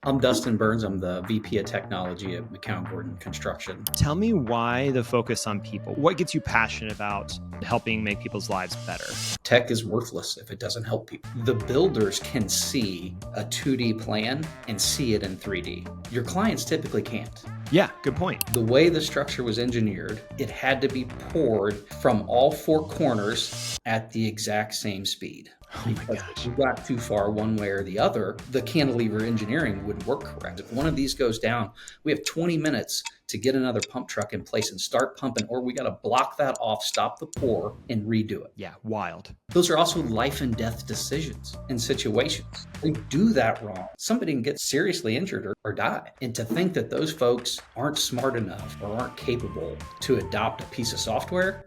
I'm Dustin Burns. I'm the VP of Technology at McCownGordon Construction. Tell me why the focus on people. What gets you passionate about helping make people's lives better? Tech is worthless if it doesn't help people. The builders can see a 2D plan and see it in 3D. Your clients typically can't. Yeah, good point. The way the structure was engineered, it had to be poured from all four corners at the exact same speed. Oh my gosh. If you got too far one way or the other, the cantilever engineering wouldn't work correct. If one of these goes down, we have 20 minutes to get another pump truck in place and start pumping, or we got to block that off, stop the pour, and redo it. Yeah, wild. Those are also life and death decisions and situations. They do that wrong, somebody can get seriously injured or die. And to think that those folks aren't smart enough or aren't capable to adopt a piece of software,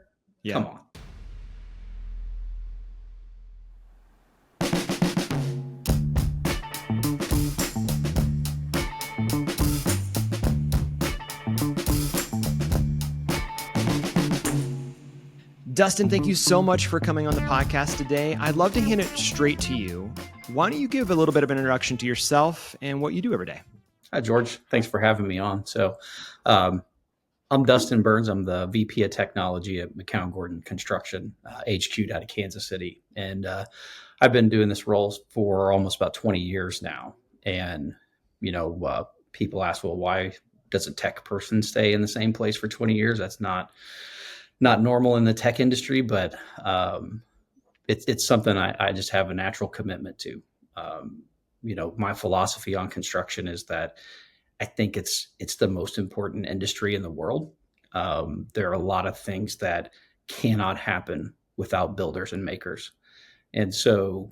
come on. Dustin, thank you so much for coming on the podcast today. I'd love to hand it straight to you. Why don't you give a little bit of an introduction to yourself and what you do every day? Hi, George. Thanks for having me on. So I'm Dustin Burns. I'm the VP of Technology at McCownGordon Construction, HQ'd out of Kansas City. And I've been doing this role for almost about 20 years now. And, people ask, well, why does a tech person stay in the same place for 20 years? That's not normal in the tech industry, but it's something I just have a natural commitment to. My philosophy on construction is that I think it's the most important industry in the world. There are a lot of things that cannot happen without builders and makers. And so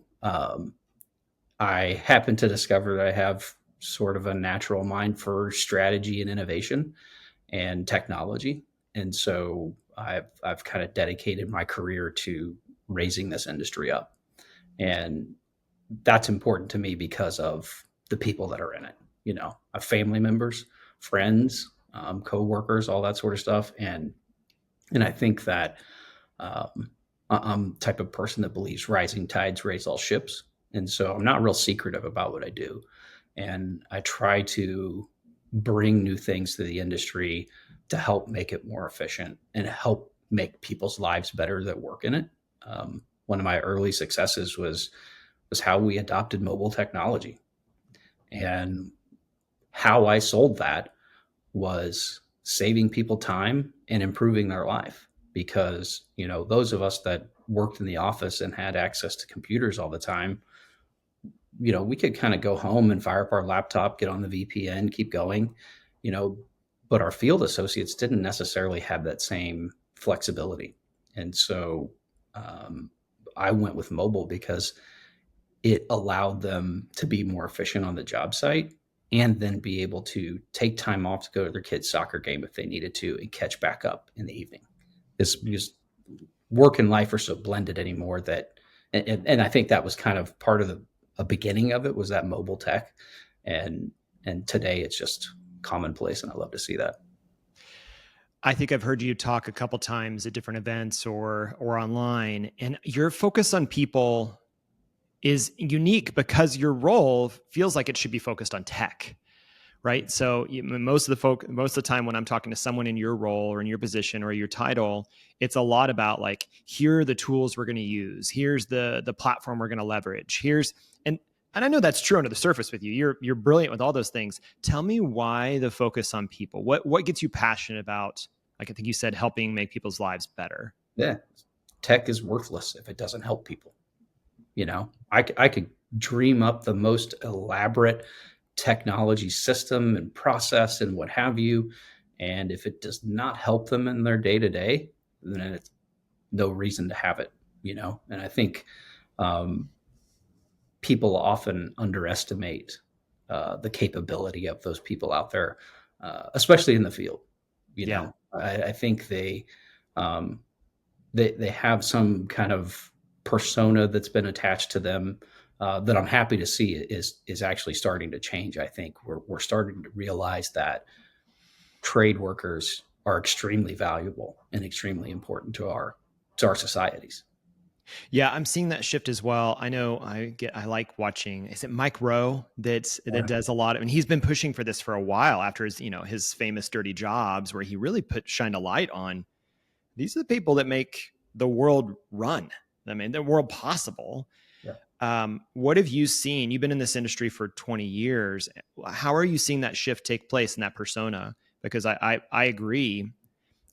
I happen to discover that I have sort of a natural mind for strategy and innovation and technology. And so I've kind of dedicated my career to raising this industry up. And that's important to me because of the people that are in it. Family members, friends, coworkers, all that sort of stuff. And I think that I'm the type of person that believes rising tides raise all ships. And so I'm not real secretive about what I do. And I try to bring new things to the industry to help make it more efficient and help make people's lives better that work in it. One of my early successes was how we adopted mobile technology. And how I sold that was saving people time and improving their life. Because, those of us that worked in the office and had access to computers all the time, we could kind of go home and fire up our laptop, get on the VPN, keep going, but our field associates didn't necessarily have that same flexibility. And so I went with mobile because it allowed them to be more efficient on the job site and then be able to take time off to go to their kid's soccer game if they needed to and catch back up in the evening. It's because work and life are so blended anymore that, and I think that was kind of part of a beginning of it was that mobile tech. And today it's just commonplace, and I love to see that. I think I've heard you talk a couple times at different events or online, and your focus on people is unique because your role feels like it should be focused on tech, right? So most of the time when I'm talking to someone in your role or in your position or your title, it's a lot about like, here are the tools we're going to use. Here's the platform we're going to leverage. And I know that's true under the surface with you. You're brilliant with all those things. Tell me why the focus on people. What gets you passionate about, like I think you said, helping make people's lives better? Yeah. Tech is worthless if it doesn't help people. I could dream up the most elaborate technology system and process and what have you. And if it does not help them in their day-to-day, then it's no reason to have it, And I think people often underestimate the capability of those people out there, especially in the field. I think they have some kind of persona that's been attached to them that I'm happy to see is actually starting to change. I think we're starting to realize that trade workers are extremely valuable and extremely important to our societies. Yeah, I'm seeing that shift as well. I know I like watching, is it Mike Rowe that does a lot of, and he's been pushing for this for a while after his, his famous Dirty Jobs, where he really shined a light on these are the people that make the world run. I mean, the world possible. Yeah. What have you seen? You've been in this industry for 20 years. How are you seeing that shift take place in that persona? Because I agree.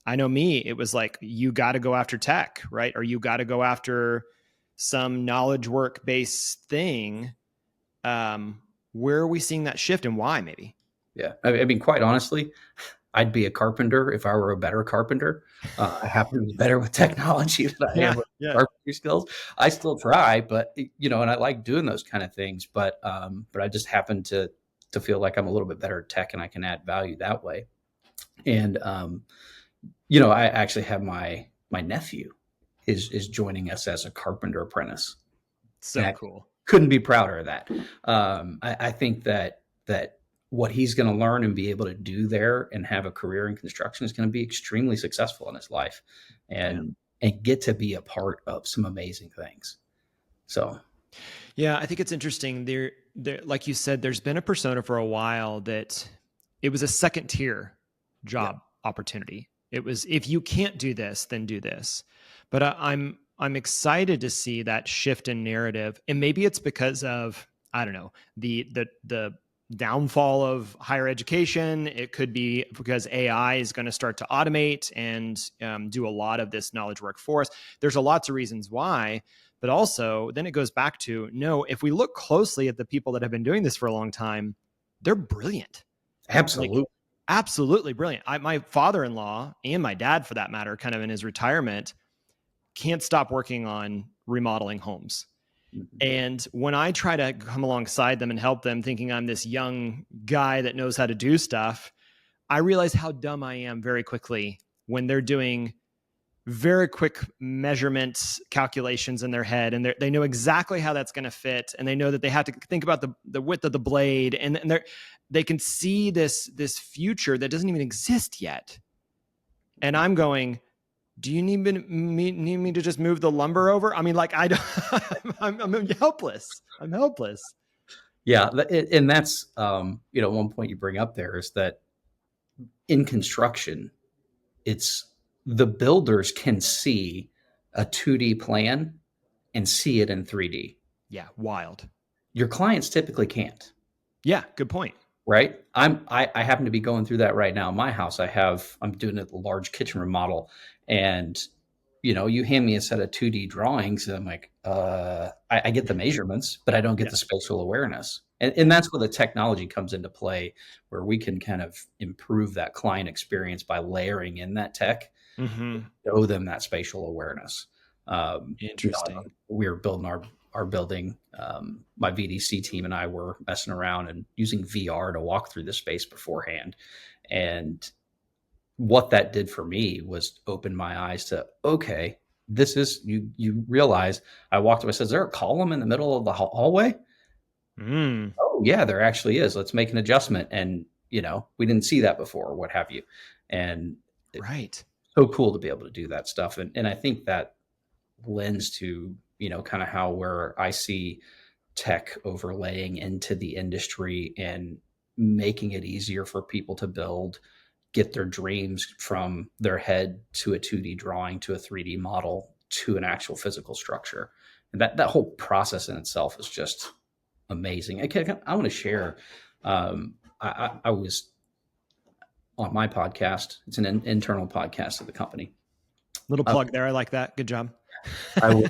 I know me, it was like, you got to go after tech, right? Or you got to go after some knowledge work based thing. Where are we seeing that shift and why, maybe? Yeah. I mean, quite honestly, I'd be a carpenter if I were a better carpenter. I happen to be better with technology than I Yeah. am with Yeah. carpentry skills. I still try, but and I like doing those kind of things. But I just happen to feel like I'm a little bit better at tech and I can add value that way. And I actually have my nephew is joining us as a carpenter apprentice. And So I cool. couldn't be prouder of that. I think that what he's going to learn and be able to do there and have a career in construction is going to be extremely successful in his life, Yeah. and get to be a part of some amazing things. So, Yeah, I think it's interesting. Like you said, there's been a persona for a while that it was a second tier yeah, job opportunity. It was, if you can't do this, then do this. But I'm excited to see that shift in narrative, and maybe it's because of, I don't know, the downfall of higher education. It could be because AI is going to start to automate and do a lot of this knowledge work for us. There's a lots of reasons why. But also, then it goes back to, no, if we look closely at the people that have been doing this for a long time, they're brilliant. Like, absolutely. absolutely brilliant. My father-in-law, and my dad for that matter, kind of in his retirement, can't stop working on remodeling homes. Mhm. And when I try to come alongside them and help them, thinking I'm this young guy that knows how to do stuff, I realize how dumb I am very quickly when they're doing very quick measurement calculations in their head, and they know exactly how that's going to fit, and they know that they have to think about the width of the blade, and they can see this future that doesn't even exist yet. And I'm going, do you need me to just move the lumber over? I mean, like, I don't, I'm helpless. I'm helpless. Yeah, and that's one point you bring up there is that in construction, it's the builders can see a 2D plan and see it in 3D. Yeah, wild. Your clients typically can't. Yeah, good point. Right. I happen to be going through that right now in my house. I'm doing a large kitchen remodel, and you hand me a set of 2D drawings, and I'm like, I get the measurements, but I don't get Yeah. the spatial awareness. And that's where the technology comes into play, where we can kind of improve that client experience by layering in that tech, Mm-hmm. show them that spatial awareness. Interesting. We were building our building. My VDC team and I were messing around and using VR to walk through the space beforehand. And what that did for me was open my eyes to, okay, this is, you realize, I walked up, I said, is there a column in the middle of the hallway? Mm. Oh yeah, there actually is. Let's make an adjustment. And, we didn't see that before, or what have you. And it's Right. so cool to be able to do that stuff. And I think that lends to, kind of where I see tech overlaying into the industry and making it easier for people to build, get their dreams from their head to a 2D drawing, to a 3D model, to an actual physical structure. And that whole process in itself is just amazing. I want to share. I was on my podcast. It's an internal podcast of the company. Little I, plug there. I like that. Good job. I was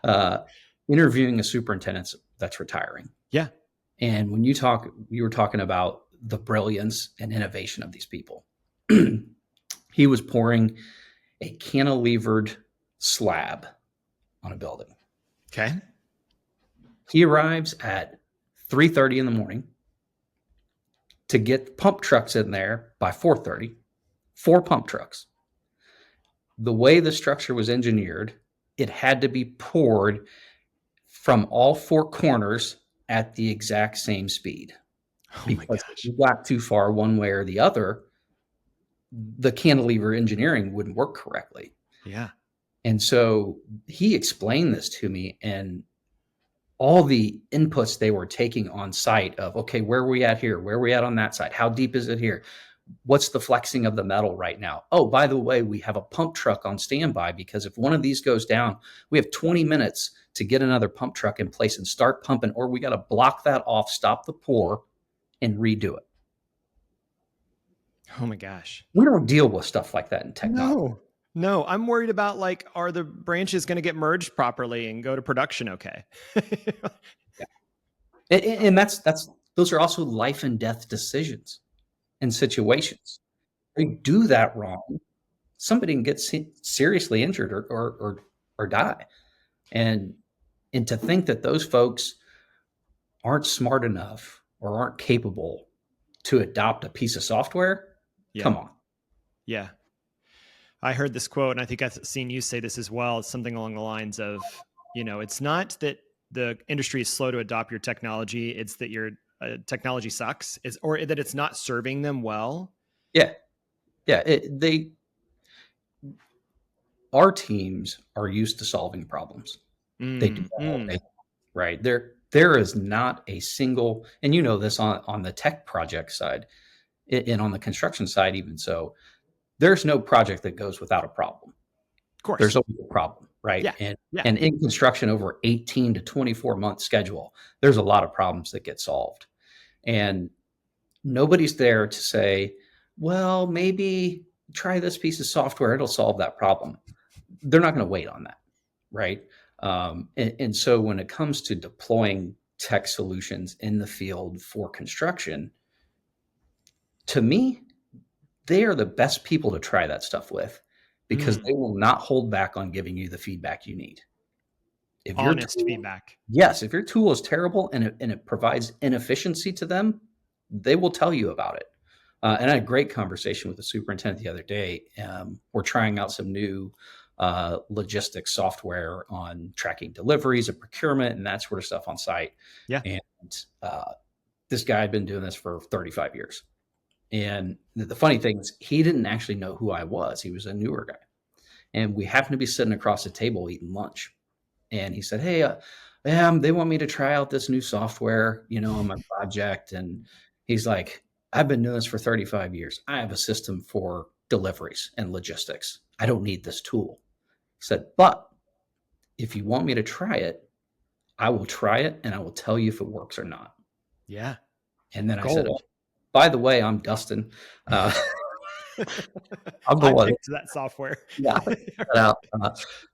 uh, interviewing a superintendent that's retiring. Yeah. And when you were talking about the brilliance and innovation of these people. He was pouring a cantilevered slab on a building. Okay. He arrives at 3:30 in the morning to get pump trucks in there by 4:30. 4 pump trucks. The way the structure was engineered, it had to be poured from all 4 corners at the exact same speed. Oh my Because if gosh. you got too far one way or the other, the cantilever engineering wouldn't work correctly. Yeah. And so he explained this to me, and all the inputs they were taking on site of, okay, where are we at here? Where are we at on that side? How deep is it here? What's the flexing of the metal right now? Oh, by the way, we have a pump truck on standby because if one of these goes down, we have 20 minutes to get another pump truck in place and start pumping, or we got to block that off, stop the pour, and redo it. Oh my gosh. We don't deal with stuff like that in technology. No, I'm worried about like, are the branches going to get merged properly and go to production okay? Yeah. And those are also life and death decisions and situations. If you do that wrong, somebody can get seriously injured or die. And to think that those folks aren't smart enough or aren't capable to adopt a piece of software, Yeah. come on. Yeah. I heard this quote, and I think I've seen you say this as well. It's something along the lines of, it's not that the industry is slow to adopt your technology. It's that your technology sucks, or that it's not serving them well. Yeah. Yeah. Our teams are used to solving problems. They do that all day, right? There is not a single, and you know this on the tech project side and on the construction side, even so, there's no project that goes without a problem. Of course. There's always a problem, right? Yeah. And in construction over 18 to 24 month schedule, there's a lot of problems that get solved. And nobody's there to say, well, maybe try this piece of software, it'll solve that problem. They're not going to wait on that, right? And so when it comes to deploying tech solutions in the field for construction, to me, they are the best people to try that stuff with because they will not hold back on giving you the feedback you need. If honest feedback. Yes, if your tool is terrible and it provides inefficiency to them, they will tell you about it. And I had a great conversation with the superintendent the other day. We're trying out some new logistics software on tracking deliveries and procurement and that sort of stuff on site. Yeah. And this guy had been doing this for 35 years. And the funny thing is, he didn't actually know who I was. He was a newer guy. And we happened to be sitting across the table eating lunch. And he said, hey, they want me to try out this new software, on my project. And he's like, I've been doing this for 35 years. I have a system for deliveries and logistics. I don't need this tool. He said, but if you want me to try it, I will try it and I will tell you if it works or not. Yeah. And then I said, oh, by the way, I'm Dustin. I'm the one picked that software. Yeah.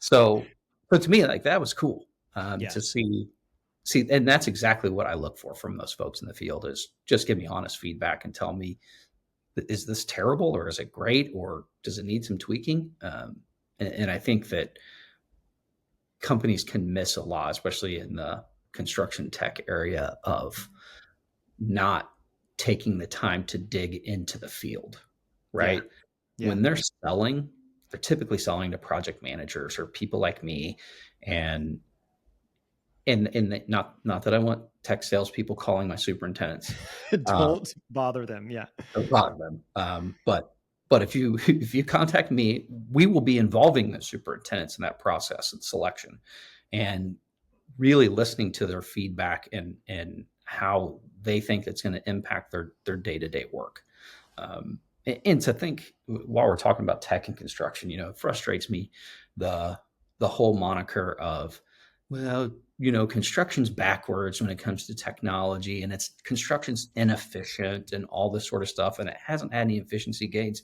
So to me, like that was cool to see, and that's exactly what I look for from those folks in the field is just give me honest feedback and tell me, is this terrible or is it great or does it need some tweaking? And I think that companies can miss a lot, especially in the construction tech area, of not taking the time to dig into the field, right? Yeah. When they're selling, they're typically selling to project managers or people like me. And not that I want tech salespeople calling my superintendents. Don't bother them. Yeah. Don't bother them. But if you contact me, we will be involving the superintendents in that process and selection and really listening to their feedback and how they think it's going to impact their day-to-day work. And to think, while we're talking about tech and construction, it frustrates me the whole moniker of, well, construction's backwards when it comes to technology and construction's inefficient and all this sort of stuff. And it hasn't had any efficiency gains.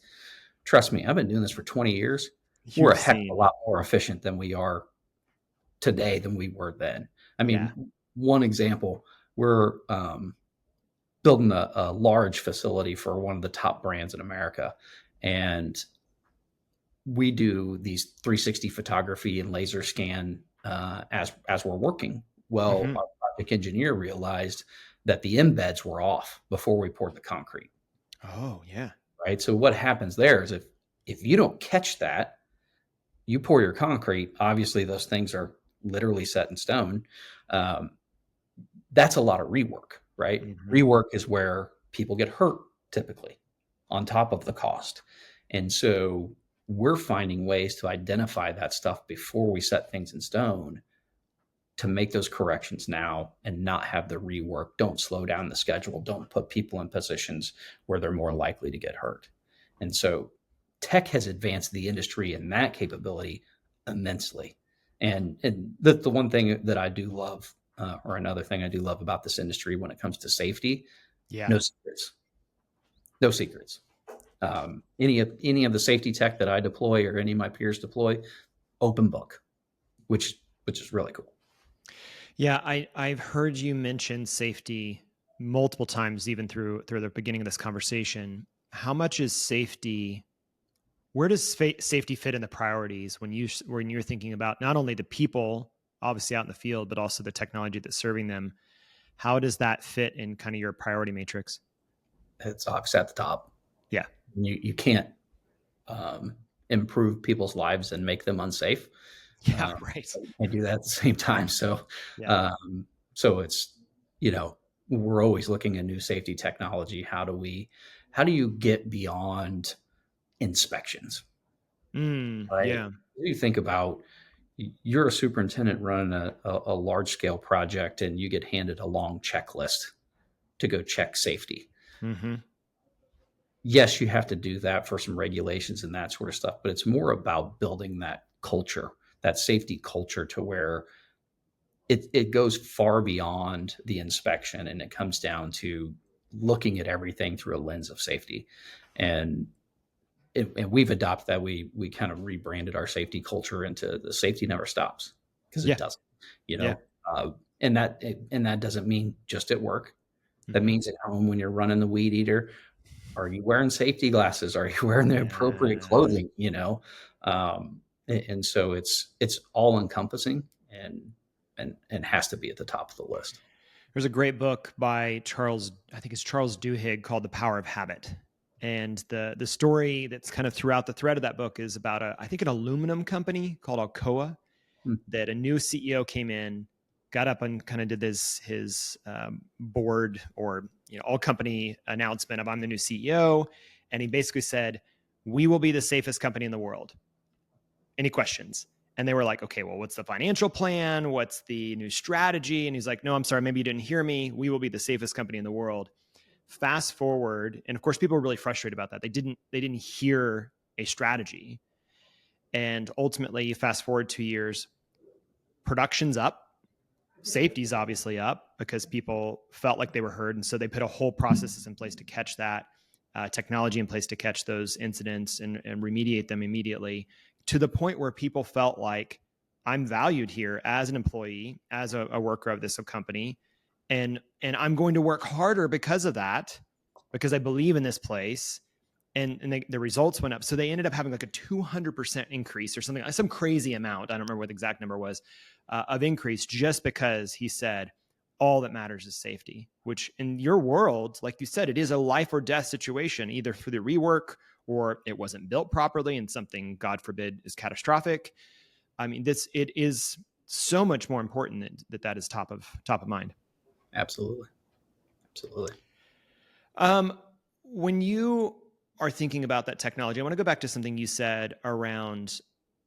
Trust me, I've been doing this for 20 years. We're a heck of a lot more efficient than we are today than we were then. I mean, one example, we're building a large facility for one of the top brands in America. And we do these 360 photography and laser scan as we're working. Well, our project engineer realized that the embeds were off before we poured the concrete. Oh, yeah. Right. So what happens there is if you don't catch that, you pour your concrete, obviously those things are literally set in stone. That's a lot of rework, right? Rework is where people get hurt typically on top of the cost. And so we're finding ways to identify that stuff before we set things in stone to make those corrections now and not have the rework. Don't slow down the schedule. Don't put people in positions where they're more likely to get hurt. And so tech has advanced the industry in that capability immensely. And the one thing that I do love, or another thing I do love about this industry when it comes to safety, Yeah. no secrets, no secrets. Any of the safety tech that I deploy or any of my peers deploy, open book, which is really cool. Yeah, I've heard you mention safety multiple times, even through the beginning of this conversation. How much is safety? Where does safety fit in the priorities when you're thinking about not only the people obviously out in the field, but also the technology that's serving them? How does that fit in kind of your priority matrix? It's obviously at the top. Yeah. You can't improve people's lives and make them unsafe. Yeah. Right. And do that at the same time. So, Yeah. so it's, we're always looking at new safety technology. How do you get beyond inspections? Right? Yeah. You think about, you're a superintendent running a large scale project and you get handed a long checklist to go check safety. Mm-hmm. Yes, you have to do that for some regulations and that sort of stuff, but it's more about building that culture, that safety culture, to where it goes far beyond the inspection and it comes down to looking at everything through a lens of safety. And we've adopted that. We kind of rebranded our safety culture into the safety never stops, because Yeah. it doesn't, you Yeah. know. And that doesn't mean just at work. That Mm-hmm. means at home when you're running the weed eater. Are you wearing safety glasses? Are you wearing the appropriate Yeah. clothing? And so it's all encompassing and has to be at the top of the list. There's a great book by I think it's Charles Duhigg, called The Power of Habit. And the story that's kind of throughout the thread of that book is about I think an aluminum company called Alcoa, Hmm. that a new CEO came in, got up and kind of did his board, or all company announcement of, I'm the new CEO. And he basically said, we will be the safest company in the world. Any questions? And they were like, okay, well, what's the financial plan? What's the new strategy? And he's like, no, I'm sorry, maybe you didn't hear me. We will be the safest company in the world. Fast forward, and of course, people were really frustrated about that. They didn't hear a strategy. And ultimately, fast forward 2 years, production's up, safety's obviously up, because people felt like they were heard. And so they put a whole processes in place to catch that, technology in place to catch those incidents and remediate them immediately, to the point where people felt like, I'm valued here as an employee, as a worker of this company. And I'm going to work harder because of that, because I believe in this place. And the results went up. So they ended up having like a 200% increase or something, some crazy amount. I don't remember what the exact number was, of increase, just because he said, all that matters is safety, which in your world, like you said, it is a life or death situation, either for the rework or it wasn't built properly and something, God forbid, is catastrophic. I mean, it is so much more important that is top of mind. Absolutely. Absolutely. When you are thinking about that technology, I want to go back to something you said around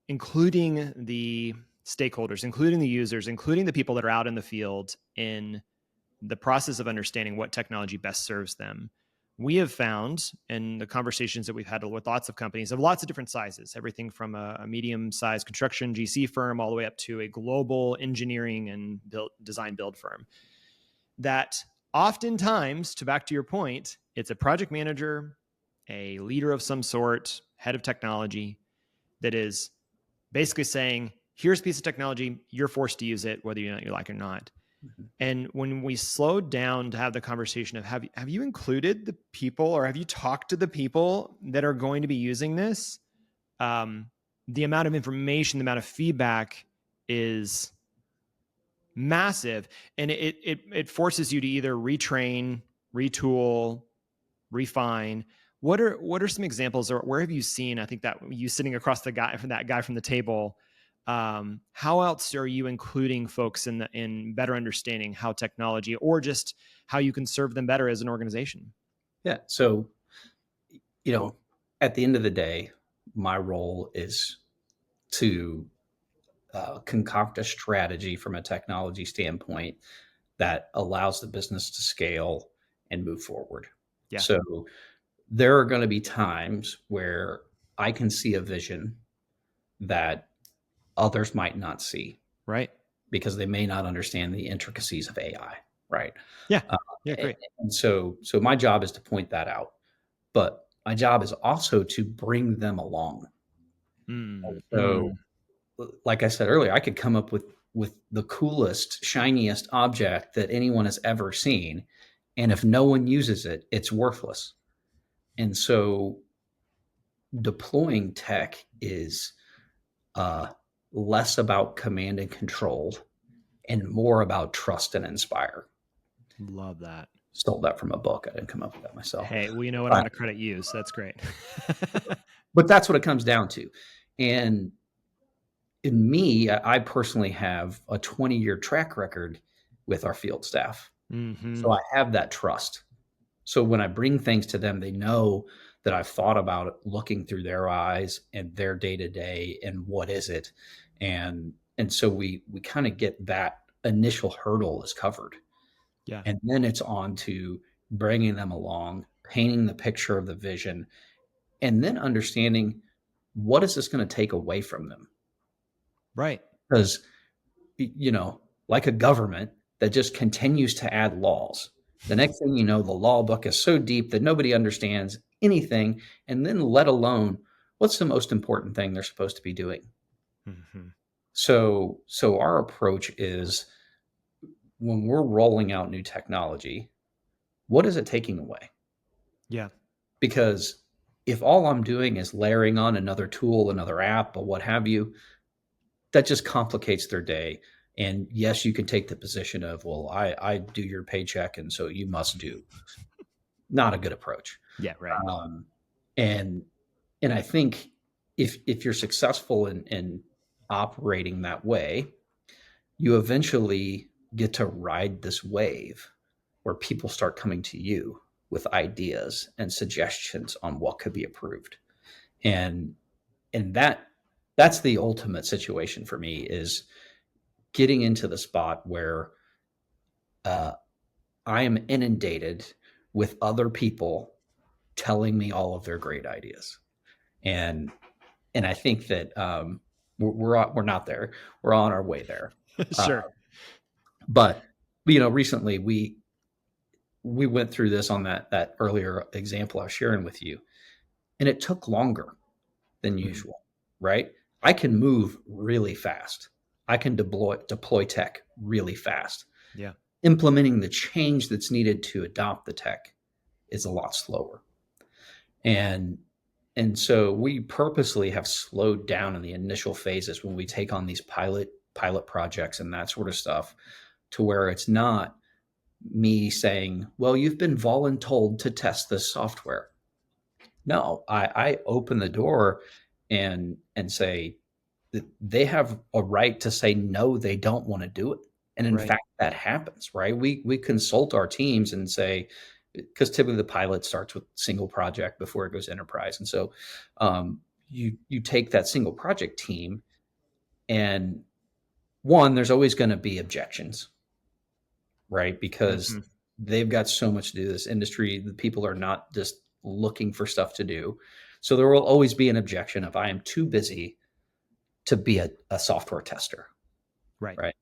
including the stakeholders, including the users, including the people that are out in the field in the process of understanding what technology best serves them. We have found in the conversations that we've had with lots of companies of lots of different sizes, everything from a medium-sized construction GC firm all the way up to a global engineering and design build firm, that oftentimes, back to your point, it's a project manager, a leader of some sort, head of technology, that is basically saying, here's a piece of technology, you're forced to use it, whether you like it or not. Mm-hmm. And when we slowed down to have the conversation of, have you included the people, or have you talked to the people that are going to be using this? The amount of information, the amount of feedback is massive, and it forces you to either retrain, retool, refine. What are some examples, or where have you seen? I think that you sitting across that guy from the table. How else are you including folks in better understanding how technology, or just how you can serve them better as an organization? Yeah. So, at the end of the day, my role is to concoct a strategy from a technology standpoint that allows the business to scale and move forward. Yeah. So there are going to be times where I can see a vision that others might not see Right. because they may not understand the intricacies of AI, right? Yeah. Uh, Yeah. Great. and so my job is to point that out, but my job is also to bring them along. Mm, So, mm. like I said earlier, I could come up with the coolest, shiniest object that anyone has ever seen, and if no one uses it, it's worthless. And so, deploying tech is uh, less about command and control and more about trust and inspire. Love that. Stole that from a book. I didn't come up with that myself. Hey, well, you know what? I'm But, going to credit you. So that's great. but that's what it comes down to. And in me, I personally have a 20-year track record with our field staff. Mm-hmm. So I have that trust. So when I bring things to them, they know that I've thought about it, looking through their eyes and their day to day and what is it, and so we kind of get that initial hurdle is covered, Yeah. and then it's on to bringing them along, painting the picture of the vision, and then understanding what is this going to take away from them, Right. because like a government that just continues to add laws. The next thing you know, the law book is so deep that nobody understands anything, and then let alone what's the most important thing they're supposed to be doing. Mm-hmm. So our approach is when we're rolling out new technology, what is it taking away? Yeah. Because if all I'm doing is layering on another tool, another app, or what have you, that just complicates their day. And yes, you can take the position of, well, I do your paycheck, and so you must do. Not a good approach. Yeah. Right. Um, and and I think if you're successful in operating that way, you eventually get to ride this wave where people start coming to you with ideas and suggestions on what could be approved. And that's the ultimate situation for me, is getting into the spot where uh, I am inundated with other people telling me all of their great ideas, and I think that we're not there. We're on our way there. Uh, Sure. but recently we went through this on that earlier example I was sharing with you, and it took longer than Mhm. usual. Right? I can move really fast. I can deploy tech really fast. Yeah. Implementing the change that's needed to adopt the tech is a lot slower. And so we purposely have slowed down in the initial phases when we take on these pilot projects and that sort of stuff, to where it's not me saying, well, you've been voluntold to test this software. No, I open the door and say that they have a right to say no, they don't want to do it. And in Right. fact, that happens, right? We consult our teams and say, because typically the pilot starts with single project before it goes enterprise. And so you take that single project team, and one, there's always going to be objections, right? Because Mm-hmm. they've got so much to do. This industry, the people are not just looking for stuff to do. So there will always be an objection of, I am too busy to be a software tester, Right. right?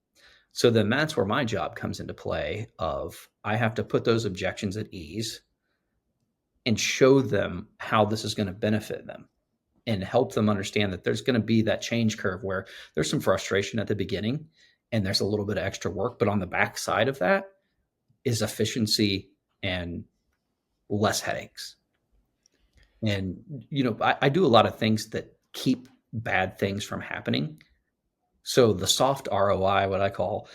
So then that's where my job comes into play, of I have to put those objections at ease and show them how this is going to benefit them, and help them understand that there's going to be that change curve where there's some frustration at the beginning and there's a little bit of extra work, but on the back side of that is efficiency and less headaches. And I do a lot of things that keep bad things from happening. So the soft ROI, what I call,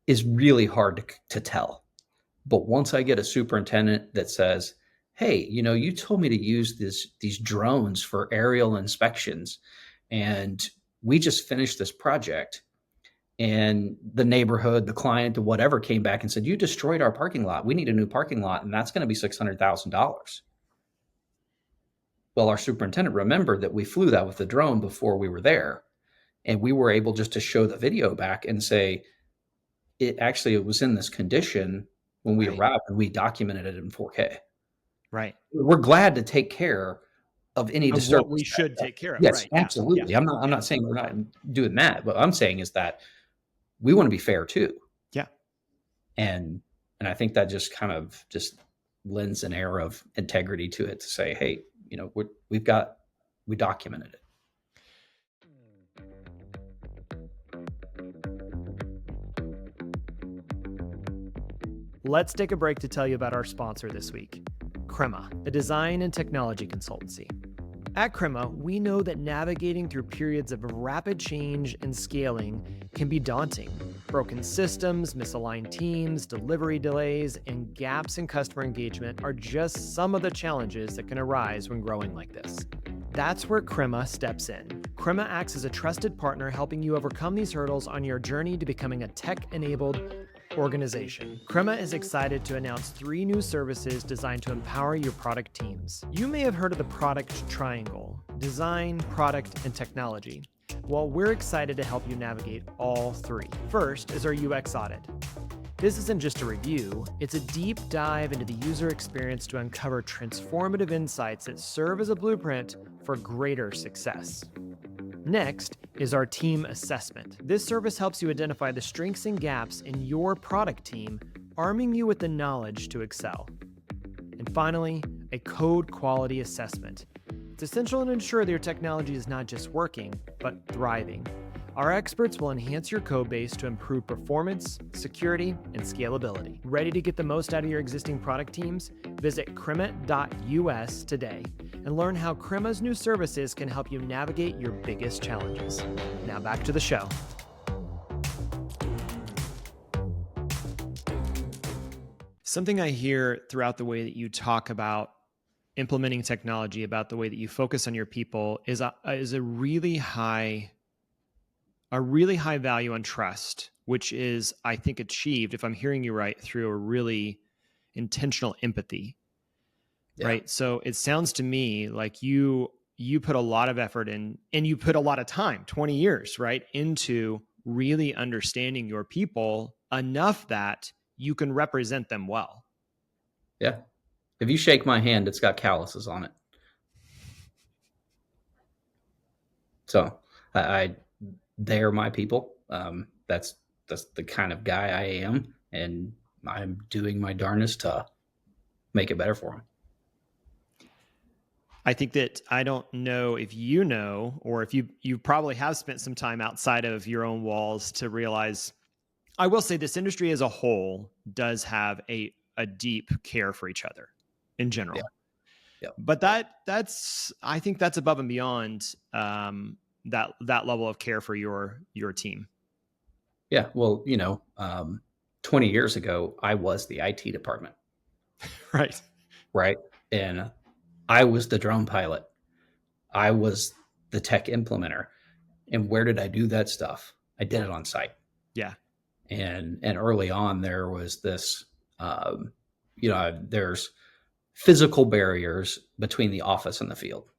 is really hard to tell. But once I get a superintendent that says, hey, you told me to use these drones for aerial inspections, and we just finished this project, and the neighborhood, the client, or whatever came back and said, you destroyed our parking lot. We need a new parking lot, and that's going to be $600,000. Well, our superintendent remembered that we flew that with the drone before we were there. And we were able just to show the video back and say, it was in this condition when we Right. arrived, and we documented it in 4K. Right. We're glad to take care of any Of what we disturbance. should take care of. Yes, Right. Yeah. absolutely. Yeah. I'm not saying we're not doing that. What I'm saying is that we want to be fair too. Yeah. And I think that just kind of just lends an air of integrity to it to say, hey, we documented it. Let's take a break to tell you about our sponsor this week, Crema, a design and technology consultancy. At Crema, we know that navigating through periods of rapid change and scaling can be daunting. Broken systems, misaligned teams, delivery delays, and gaps in customer engagement are just some of the challenges that can arise when growing like this. That's where Crema steps in. Crema acts as a trusted partner, helping you overcome these hurdles on your journey to becoming a tech-enabled organization. Crema is excited to announce 3 new services designed to empower your product teams. You may have heard of the product triangle: design, product, and technology. Well, we're excited to help you navigate all 3. First is our UX audit. This isn't just a review, it's a deep dive into the user experience to uncover transformative insights that serve as a blueprint for greater success. Next is our team assessment. This service helps you identify the strengths and gaps in your product team, arming you with the knowledge to excel. And finally, a code quality assessment. It's essential to ensure that your technology is not just working, but thriving. Our experts will enhance your code base to improve performance, security, and scalability. Ready to get the most out of your existing product teams? Visit crema.us today and learn how Crema's new services can help you navigate your biggest challenges. Now back to the show. Something I hear throughout the way that you talk about implementing technology, about the way that you focus on your people, is a really high value on trust, which is, I think, achieved, if I'm hearing you right, through a really intentional empathy. Yeah. Right. So it sounds to me like you put a lot of effort in, and you put a lot of time, 20 years, right, into really understanding your people enough that you can represent them well. Yeah. If you shake my hand, it's got calluses on it. So they're my people. That's the kind of guy I am, and I'm doing my darnest to make it better for them. I think that, I don't know if you know, or if you probably have spent some time outside of your own walls to realize, I will say this industry as a whole does have a deep care for each other in general. Yeah. But that's I think that's above and beyond that level of care for your team. Yeah. Well, 20 years ago, I was the IT department. Right. Right. And I was the drone pilot. I was the tech implementer. And where did I do that stuff? I did it on site. Yeah. And early on, there was this, there's physical barriers between the office and the field.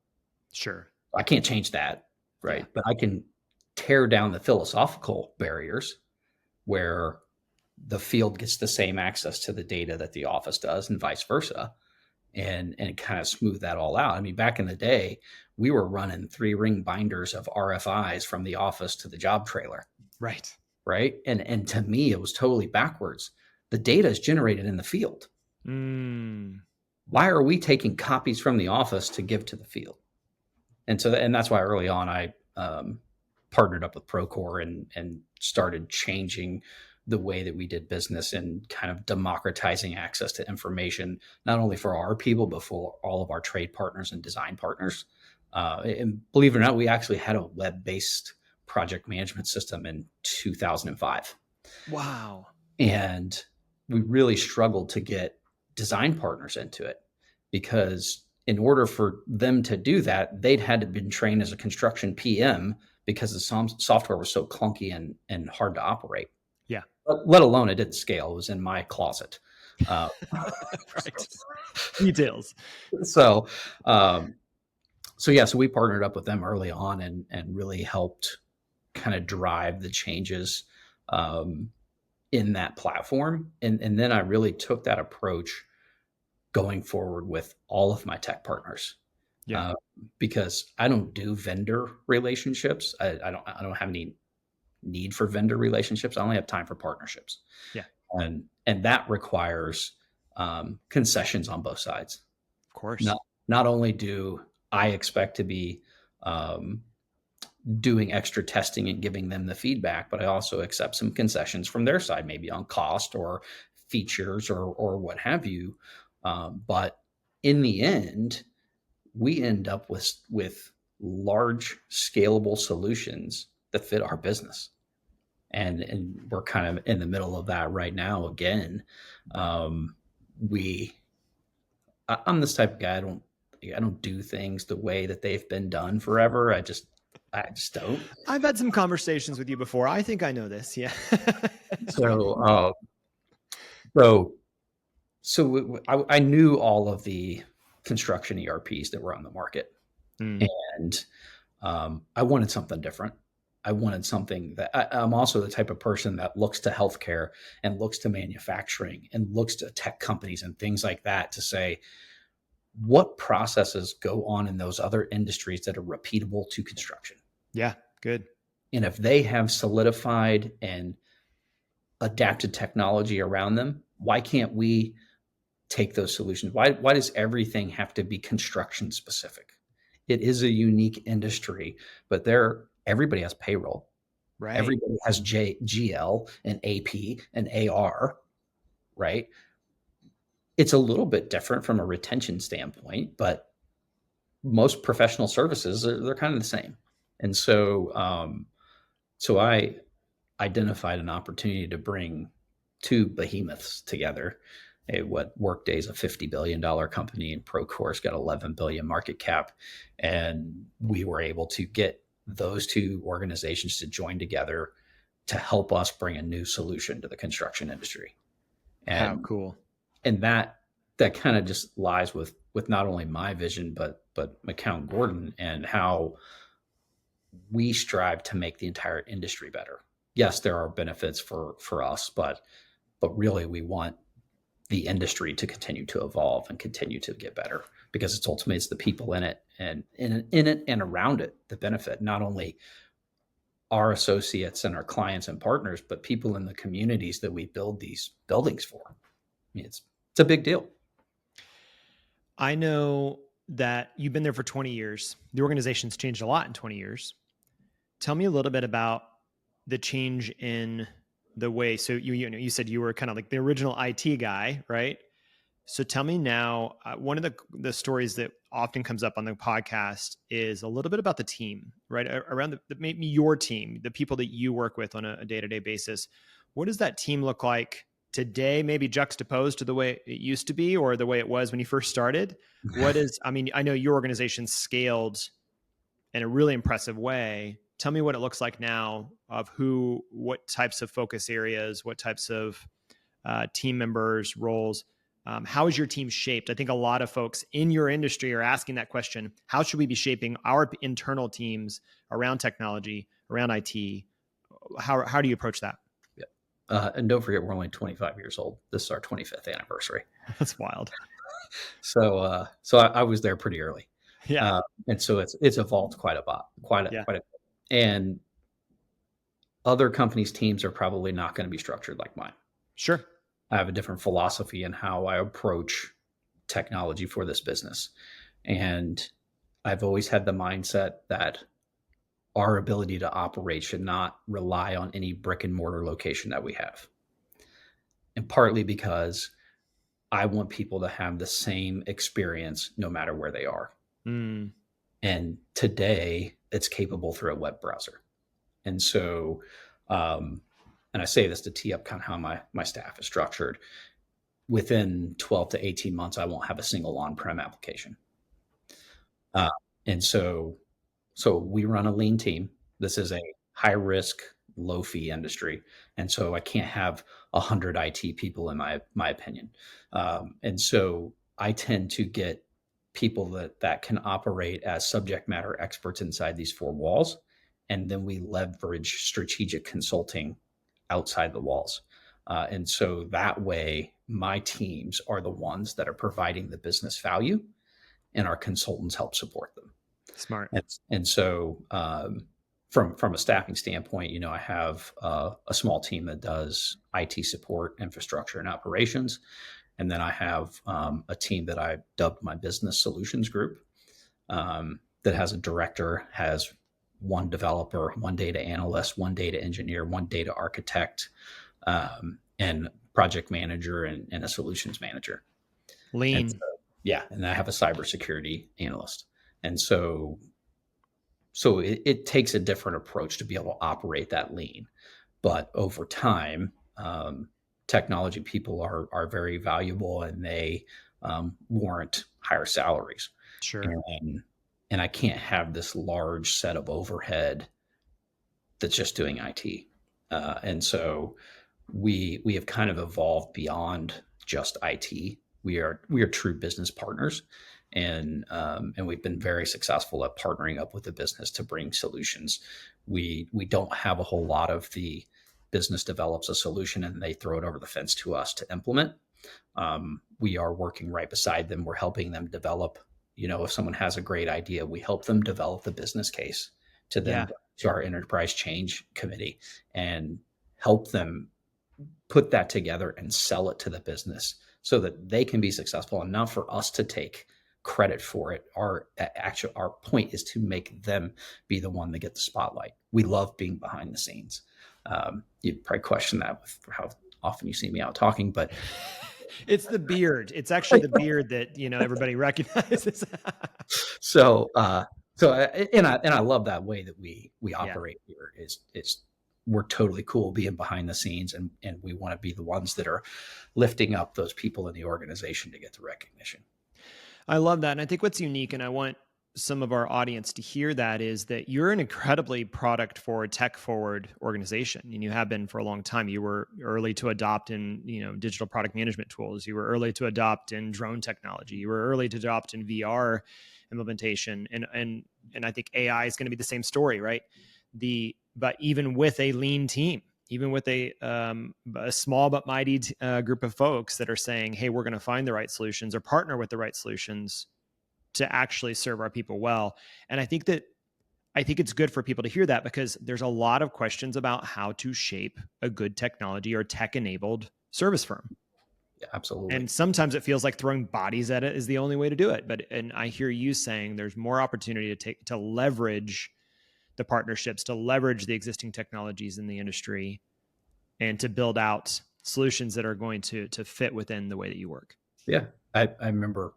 Sure. I can't change that. Right. Yeah. But I can tear down the philosophical barriers where the field gets the same access to the data that the office does, and vice versa, and kind of smooth that all out. I mean, back in the day, we were running 3-ring binders of RFIs from the office to the job trailer. Right. Right. And to me, it was totally backwards. The data is generated in the field. Why are we taking copies from the office to give to the field? And that's why early on I partnered up with Procore and started changing the way that we did business and kind of democratizing access to information, not only for our people, but for all of our trade partners and design partners. And believe it or not, we actually had a web-based project management system in 2005. Wow. And we really struggled to get design partners into it, because in order for them to do that, they'd had to been trained as a construction PM, because the software was so clunky and hard to operate. Yeah. Let alone it didn't scale. It was in my closet. Right. Details. So So we partnered up with them early on and really helped kind of drive the changes um, in that platform. And then I really took that approach going forward with all of my tech partners. Yeah. Uh, because I don't do vendor relationships. I don't have any need for vendor relationships. I only have time for partnerships, Yeah. and that requires concessions on both sides. Of course. Not only do I expect to be um, doing extra testing and giving them the feedback, but I also accept some concessions from their side, maybe on cost or features or what have you. But in the end, we end up with large scalable solutions that fit our business. And we're kind of in the middle of that right now again. um, we I'm this type of guy. I don't do things the way that they've been done forever. I just don't. I've had some conversations with you before. I think I know this. Yeah. So so I knew all of the construction ERPs that were on the market, Mm, and I wanted something different. I wanted something that I'm also the type of person that looks to healthcare and looks to manufacturing and looks to tech companies and things like that to say, what processes go on in those other industries that are repeatable to construction? yeah. Good. And if they have solidified and adapted technology around them, why can't we take those solutions? Why does everything have to be construction specific? It is a unique industry, but everybody has payroll. Right. Everybody has GL and AP and AR, right? It's a little bit different from a retention standpoint, but most professional services they're kind of the same. And so I identified an opportunity to bring two behemoths together. What Workday's a $50 billion company, and Procore's got 11 billion market cap, and we were able to get those two organizations to join together to help us bring a new solution to the construction industry. How And cool. and that kind of just lies with not only my vision but McCownGordon and how we strive to make the entire industry better. Yes, there are benefits for us, but really we want the industry to continue to evolve and continue to get better because it's the people in it and in it and around it that benefit, not only our associates and our clients and partners, but people in the communities that we build these buildings for. I mean, it's a big deal. I know that you've been there for 20 years. The organization's changed a lot in 20 years. Tell me a little bit about the change in the way. So you said you were kind of like the original IT guy, right? So tell me now, one of the stories that often comes up on the podcast is a little bit about the team, right? Around maybe your team, the people that you work with on a day-to-day basis. What does that team look like today, maybe juxtaposed to the way it used to be or the way it was when you first started? I know your organization scaled in a really impressive way. Tell me what it looks like now of what types of focus areas, what types of team members, roles. How is your team shaped? I think a lot of folks in your industry are asking that question. How should we be shaping our internal teams around technology, around IT? How do you approach that? Yeah. And don't forget, we're only 25 years old. This is our 25th anniversary. That's wild. So I was there pretty early. Yeah. And so it's evolved quite a lot, Yeah. quite a bit. And other companies' teams are probably not going to be structured like mine. Sure. I have a different philosophy in how I approach technology for this business. And I've always had the mindset that our ability to operate should not rely on any brick and mortar location that we have. And partly because I want people to have the same experience no matter where they are. Mm, And today it's capable through a web browser. And so, and I say this to tee up kind of how my staff is structured. Within 12 to 18 months, I won't have a single on-prem application. Uh, and so we run a lean team. This is a high risk, low fee industry. And so I can't have 100 IT people in my opinion. And so I tend to get people that can operate as subject matter experts inside these four walls, and then we leverage strategic consulting outside the walls. And so that way, my teams are the ones that are providing the business value, and our consultants help support them. Smart. And so, from a staffing standpoint, I have a small team that does IT support, infrastructure, and operations, and then I have a team that I dubbed my business solutions group, that has a director, has one developer, one data analyst, one data engineer, one data architect, and project manager, and a solutions manager. And so, Lean. yeah, and I have a cybersecurity analyst. And so it takes a different approach to be able to operate that lean. But over time, technology people are very valuable, and they warrant higher salaries. Sure. And I can't have this large set of overhead that's just doing IT. And so we have kind of evolved beyond just IT. We are true business partners, and we've been very successful at partnering up with the business to bring solutions. We don't have a whole lot of the business develops a solution and they throw it over the fence to us to implement. We are working right beside them. We're helping them develop. If someone has a great idea, we help them develop the business case to then to our enterprise change committee and help them put that together and sell it to the business so that they can be successful, and not for us to take credit for it. Our point is to make them be the one that get the spotlight. We love being behind the scenes. You'd probably question that with how often you see me out talking, but it's the beard. It's actually the beard that everybody recognizes. I love that way that we operate here. Is we're totally cool being behind the scenes, and we want to be the ones that are lifting up those people in the organization to get the recognition. I love that. And I think what's unique, and I want some of our audience to hear that, is that you're an incredibly product forward, tech forward organization. And you have been for a long time. You were early to adopt in, digital product management tools. You were early to adopt in drone technology. You were early to adopt in VR implementation. And I think AI is going to be the same story, right? But even with a lean team, even with a small but mighty group of folks that are saying, hey, we're going to find the right solutions or partner with the right solutions to actually serve our people well. And I think it's good for people to hear that, because there's a lot of questions about how to shape a good technology or tech-enabled service firm. Yeah, absolutely. And sometimes it feels like throwing bodies at it is the only way to do it. And I hear you saying there's more opportunity to leverage the partnerships, to leverage the existing technologies in the industry, and to build out solutions that are going to fit within the way that you work. Yeah. I remember,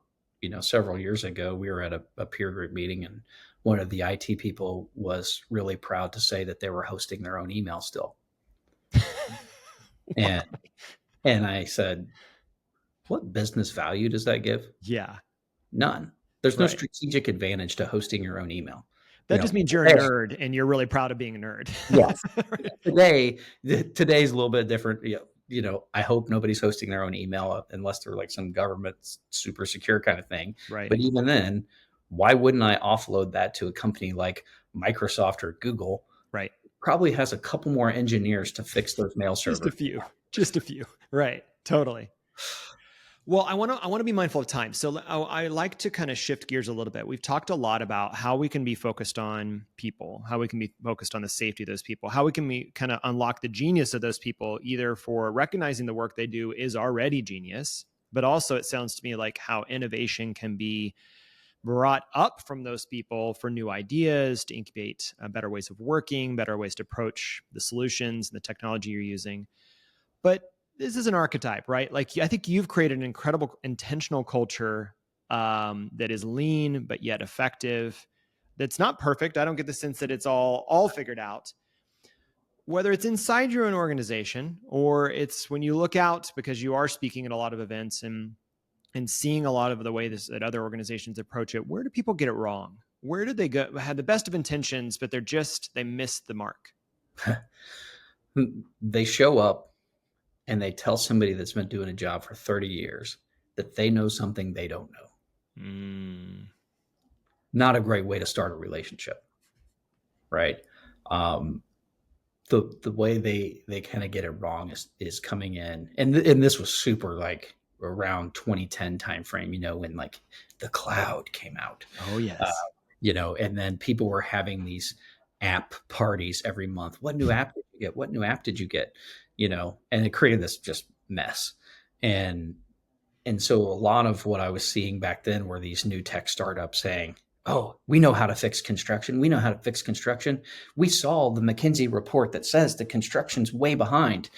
several years ago, we were at a peer group meeting, and one of the IT people was really proud to say that they were hosting their own email still. and I said, what business value does that give? Yeah. None. There's no strategic advantage to hosting your own email. That just means you're a nerd, and you're really proud of being a nerd. Yes. Today's a little bit different. I hope nobody's hosting their own email unless they're like some government super secure kind of thing. Right. But even then, why wouldn't I offload that to a company like Microsoft or Google? Right. Probably has a couple more engineers to fix those mail servers. Just a few. Right. Totally. Well, I want to be mindful of time. So I like to kind of shift gears a little bit. We've talked a lot about how we can be focused on people, how we can be focused on the safety of those people, how we can kind of unlock the genius of those people, either for recognizing the work they do is already genius, but also it sounds to me like how innovation can be brought up from those people for new ideas to incubate better ways of working, better ways to approach the solutions and the technology you're using. But this is an archetype, right? Like, I think you've created an incredible intentional culture that is lean, but yet effective. That's not perfect. I don't get the sense that it's all figured out. Whether it's inside your own organization, or it's when you look out, because you are speaking at a lot of events and seeing a lot of the way that other organizations approach it, where do people get it wrong? Where did they go? Had the best of intentions, but they missed the mark. They show up and they tell somebody that's been doing a job for 30 years that they know something they don't know. Mm. Not a great way to start a relationship, right? Um, the way they kind of get it wrong is coming in, and this was super like around 2010 timeframe, when like the cloud came out, Oh, uh, yes. and then people were having these app parties every month. What new app did you get? What new app did you get? And it created this just mess. And so a lot of what I was seeing back then were these new tech startups saying, "Oh, we know how to fix construction. We know how to fix construction. We saw the McKinsey report that says the construction's way behind."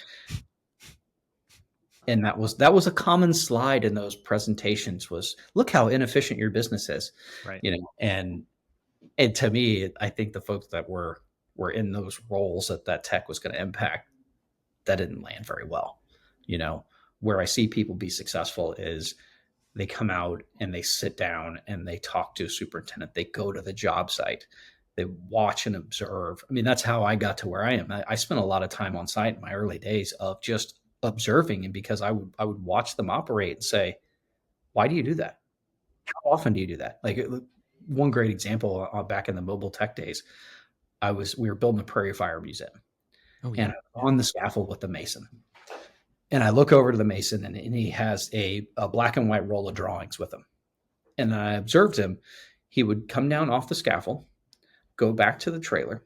And that was a common slide in those presentations was, "Look how inefficient your business is." Right. And to me, I think the folks that were in those roles that tech was going to impact, that didn't land very well. You know, where I see people be successful is they come out and they sit down and they talk to a superintendent. They go to the job site. They watch and observe. I mean, that's how I got to where I am. I spent a lot of time on site in my early days of just observing, and because I would watch them operate and say, "Why do you do that? How often do you do that?" Like one great example, back in the mobile tech days, we were building a prairie fire museum, Oh, and yeah. I was Yeah. on the scaffold with the mason. And I look over to the mason, and he has a black and white roll of drawings with him. And I observed him. He would come down off the scaffold, go back to the trailer,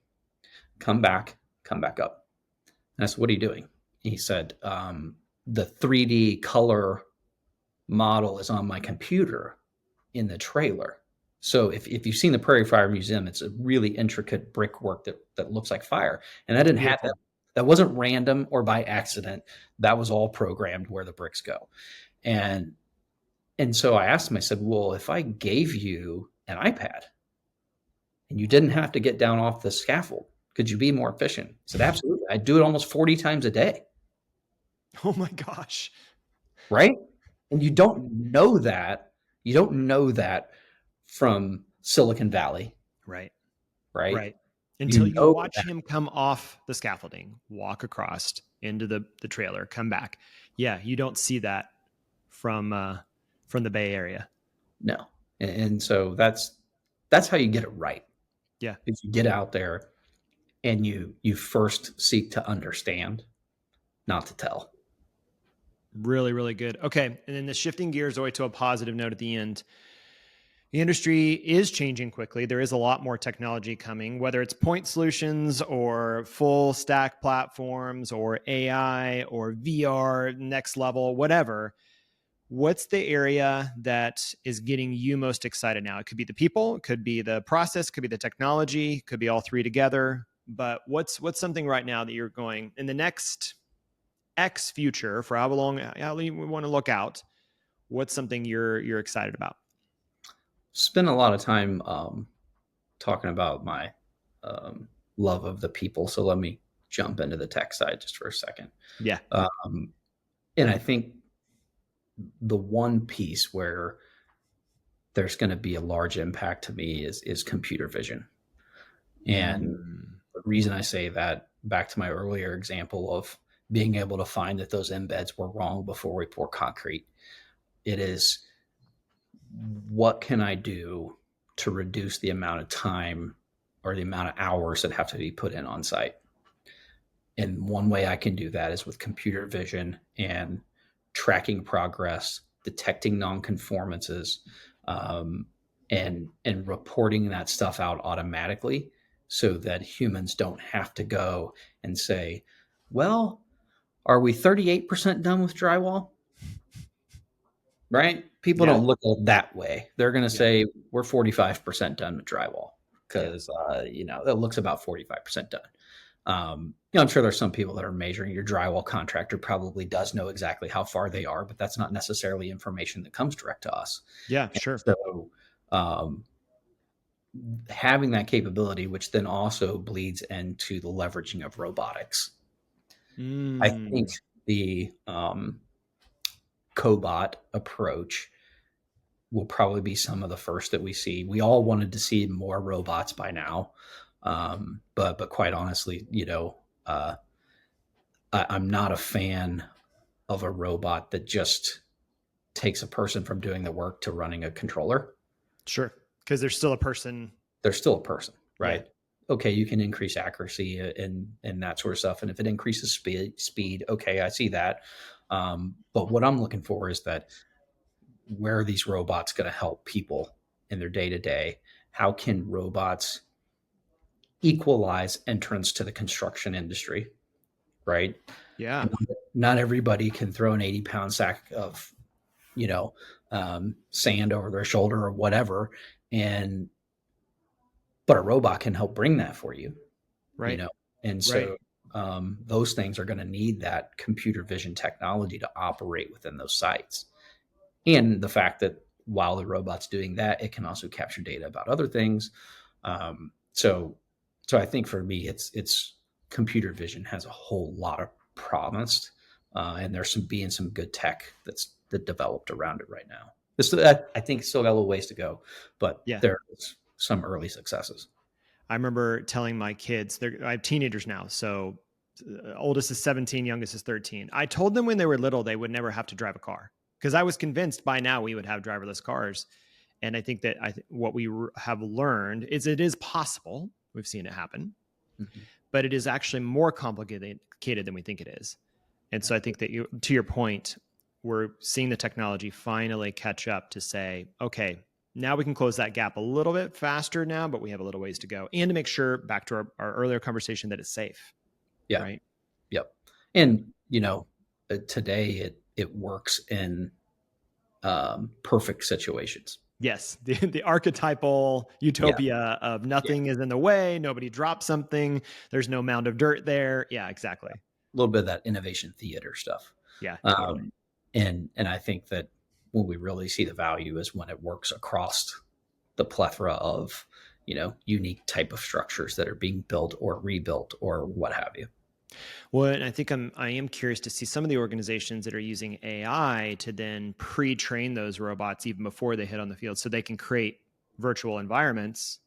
come back up. And I said, "What are you doing?" He said, "The 3D color model is on my computer in the trailer." So if you've seen the Prairie Fire Museum, it's a really intricate brickwork that looks like fire. And I It's didn't have that. beautiful. That wasn't random or by accident. That was all programmed where the bricks go. And and so I asked him, I said, "Well, if I gave you an iPad and you didn't have to get down off the scaffold, could you be more efficient?" He said, "Absolutely. I do it almost 40 times a day." Oh my gosh. Right? And you don't know that. You don't know that from Silicon Valley, Right. right? Right. Until You you know watch that. him come off the scaffolding, walk across into the trailer, come back. Yeah, you don't see that from the Bay Area. No. And so that's how you get it right. Yeah. Is you get out there and you first seek to understand, not to tell. Really, really good. Okay. And then the shifting gears away to a positive note at the end. The industry is changing quickly. There is a lot more technology coming, whether it's point solutions or full stack platforms or AI or VR, next level, whatever. What's the area that is getting you most excited now? It could be the people, it could be the process, could be the technology, could be all three together. But what's something right now that you're going in the next X future for how long we want to look out? What's something you're excited about? Spend a lot of time talking about my love of the people. So let me jump into the tech side just for a second. Yeah. Um, and I think the one piece where there's going to be a large impact to me is computer vision. And Mm. the reason I say that, back to my earlier example of being able to find that those embeds were wrong before we pour concrete, it is, what can I do to reduce the amount of time or the amount of hours that have to be put in on site? And one way I can do that is with computer vision and tracking progress, detecting nonconformances, and reporting that stuff out automatically so that humans don't have to go and say, "Well, are we 38% done with drywall?" Right? People Yeah. don't look at it that way. They're going to Yeah. say, "We're 45% done with drywall," Yeah. because it looks about 45% done. I'm sure there's some people that are measuring. Your drywall contractor probably does know exactly how far they are, but that's not necessarily information that comes direct to us. Yeah. And Sure. so, um, having that capability, which then also bleeds into the leveraging of robotics, I think Mm. the cobot approach will probably be some of the first that we see. We all wanted to see more robots by now, but quite honestly, I'm not a fan of a robot that just takes a person from doing the work to running a controller. Sure. Because there's still a person. They're still a person, Yeah. right? Okay, you can increase accuracy and that sort of stuff. And if it increases speed, okay, I see that. But what I'm looking for is that where are these robots going to help people in their day to day? How can robots equalize entrance to the construction industry, right? Yeah. Not everybody can throw an 80-pound sack of, you know, sand over their shoulder or whatever. And, but a robot can help bring that for you, you Right. know? And Right. so those things are going to need that computer vision technology to operate within those sites. And the fact that while the robot's doing that, it can also capture data about other things. So I think for me, it's computer vision has a whole lot of promise, and there's some good tech that developed around it right now. I think still got a little ways to go, but Yeah. there's some early successes. I remember telling my kids, I have teenagers now. So oldest is 17, youngest is 13. I told them when they were little, they would never have to drive a car because I was convinced by now we would have driverless cars. And I think that what we have learned is it is possible. We've seen it happen, Mm-hmm. but it is actually more complicated than we think it is. And so I think that to your point, we're seeing the technology finally catch up to say, okay, now we can close that gap a little bit faster now, but we have a little ways to go. And to make sure, back to our earlier conversation, that it's safe. Yeah. Right. Yep. And, today it works in perfect situations. Yes. The archetypal utopia of nothing is in the way. Nobody drops something. There's no mound of dirt there. Yeah, exactly. A little bit of that innovation theater stuff. Yeah, totally. And I think that when we really see the value is when it works across the plethora of, unique type of structures that are being built or rebuilt or what have you. Well, and I think I am curious to see some of the organizations that are using AI to then pre-train those robots even before they hit on the field, so they can create virtual environments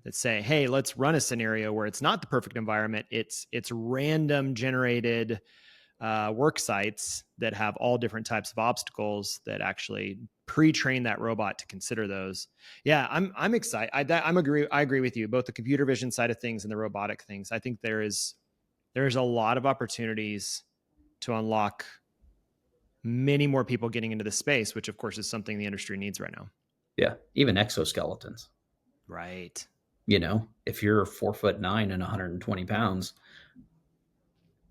that say, "Hey, let's run a scenario where it's not the perfect environment. It's random generated work sites that have all different types of obstacles that actually pre-train that robot to consider those." Yeah, I'm excited. I agree with you. Both the computer vision side of things and the robotic things. I think there's a lot of opportunities to unlock many more people getting into the space, which of course is something the industry needs right now. Yeah. Even exoskeletons. Right. If you're 4'9" and 120 pounds,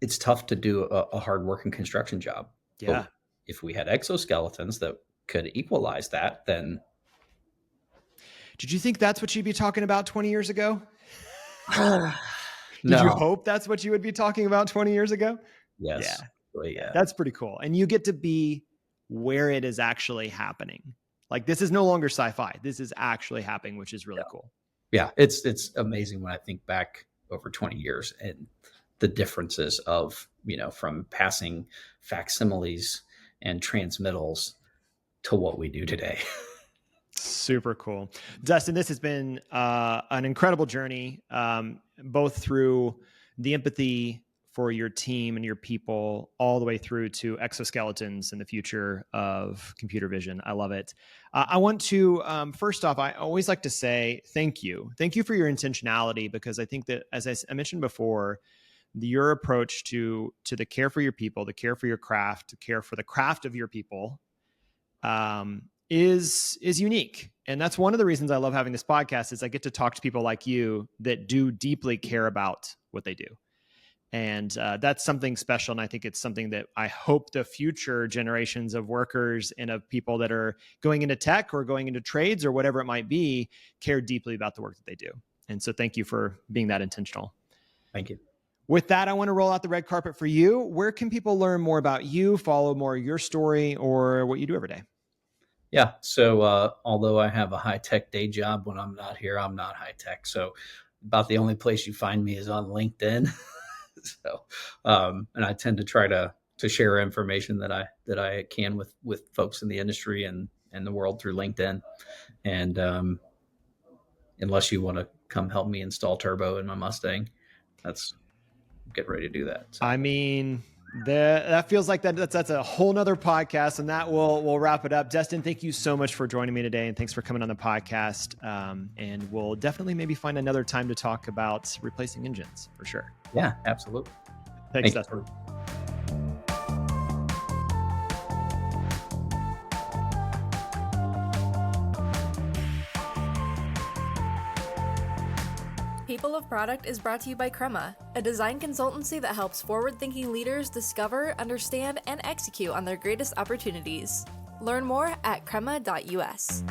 it's tough to do a hard working construction job. Yeah. But if we had exoskeletons that could equalize that, then. Did you think that's what you'd be talking about 20 years ago? No. Did you hope that's what you would be talking about 20 years ago? Yes. Yeah. Well, yeah. That's pretty cool. And you get to be where it is actually happening. Like, this is no longer sci-fi. This is actually happening, which is really cool. Yeah. It's amazing when I think back over 20 years and the differences of, from passing facsimiles and transmittals to what we do today. Super cool. Dustin, this has been an incredible journey, both through the empathy for your team and your people, all the way through to exoskeletons and the future of computer vision. I love it. I want to, first off, I always like to say thank you. Thank you for your intentionality, because I think that, as I mentioned before, your approach to the care for your people, the care for your craft, the care for the craft of your people, is unique. And that's one of the reasons I love having this podcast, is I get to talk to people like you that do deeply care about what they do. And that's something special. And I think it's something that I hope the future generations of workers and of people that are going into tech or going into trades or whatever it might be care deeply about the work that they do. And so thank you for being that intentional. Thank you. With that, I want to roll out the red carpet for you. Where can people learn more about you, follow more of your story, or what you do every day? Yeah. So although I have a high-tech day job, when I'm not here, I'm not high-tech. So about the only place you find me is on LinkedIn. So, and I tend to try to share information that I can with folks in the industry and the world through LinkedIn. And unless you want to come help me install turbo in my Mustang, get ready to do that. So. I mean, That feels like that's a whole nother podcast, and that we'll wrap it up. Dustin, thank you so much for joining me today, and thanks for coming on the podcast. And we'll definitely maybe find another time to talk about replacing engines for sure. Yeah, absolutely. Thanks, Thank Dustin. People of Product is brought to you by Crema, a design consultancy that helps forward-thinking leaders discover, understand, and execute on their greatest opportunities. Learn more at crema.us.